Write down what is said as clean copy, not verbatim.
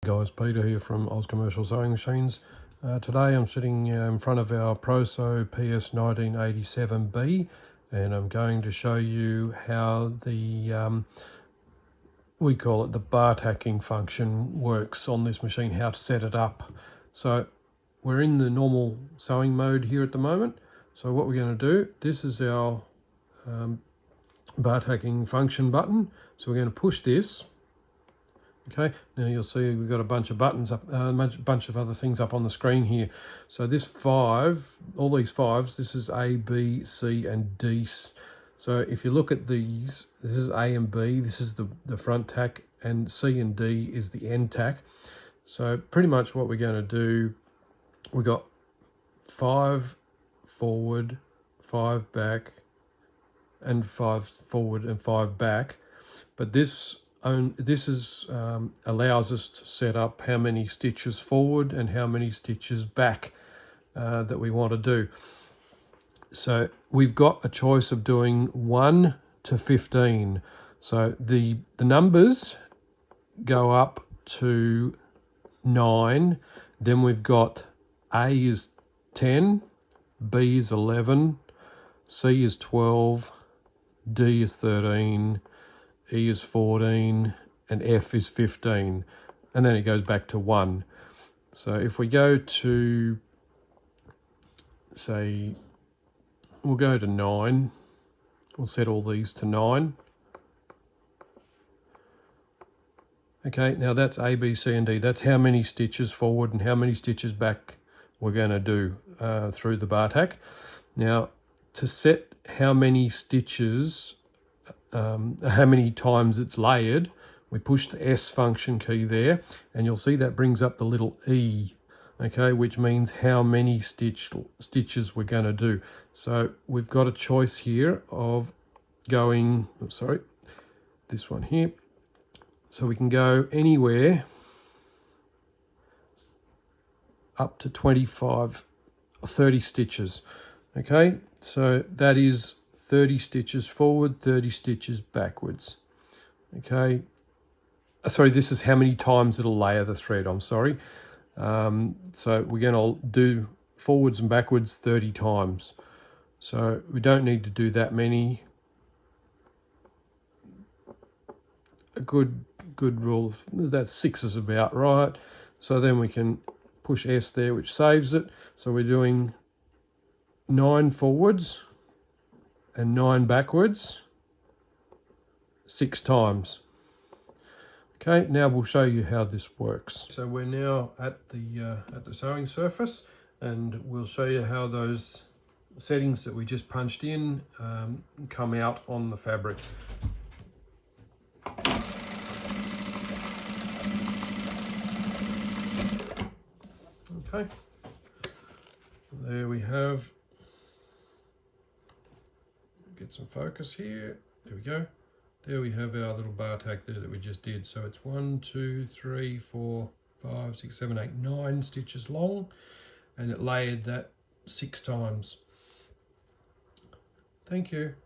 Guys, Peter here from Oz Commercial Sewing Machines. Today I'm sitting in front of our Prosew PS-1987B and I'm going to show you how the we call it the bar tacking function works on this machine, how to set it up. So we're in the normal sewing mode here at the moment. So what we're going to do, this is our bar tacking function button. So we're going to push this. Okay, now you'll see we've got a bunch of buttons up, a bunch of other things up on the screen here. So this 5, all these 5s, this is A, B, C and D. So if you look at these, this is A and B, this is the front tack, and C and D is the end tack. So pretty much what we're going to do, we've got 5 forward, 5 back, and 5 forward and 5 back. But this allows us to set up how many stitches forward and how many stitches back that we want to do. So we've got a choice of doing 1 to 15. So the numbers go up to 9. Then we've got A is 10, B is 11, C is 12, D is 13, E is 14 and F is 15, and then it goes back to 1. So if we go to, say, we'll go to 9, we'll set all these to 9. Okay, now that's A, B, C and D. That's how many stitches forward and how many stitches back we're going to do through the bar tack. Now to set how many stitches, how many times it's layered, we push the S function key there and you'll see that brings up the little E, okay, which means how many stitches we're going to do. So we've got a choice here of going, this one here. So we can go anywhere up to 25 or 30 stitches, okay? So that is 30 stitches forward, 30 stitches backwards. Okay, sorry, this is how many times it'll layer the thread, I'm sorry. So we're going to do forwards and backwards 30 times. So we don't need to do that many. A good rule, that's 6 is about right. So then we can push S there, which saves it. So we're doing 9 forwards and 9 backwards 6 times. Okay, now we'll show you how this works. So we're now at the sewing surface and we'll show you how those settings that we just punched in come out on the fabric. Okay, there we have, get some focus here, there we go. There we have our little bar tack there that we just did. So it's 1, 2, 3, 4, 5, 6, 7, 8, 9 stitches long, and it layered that 6 times. Thank you.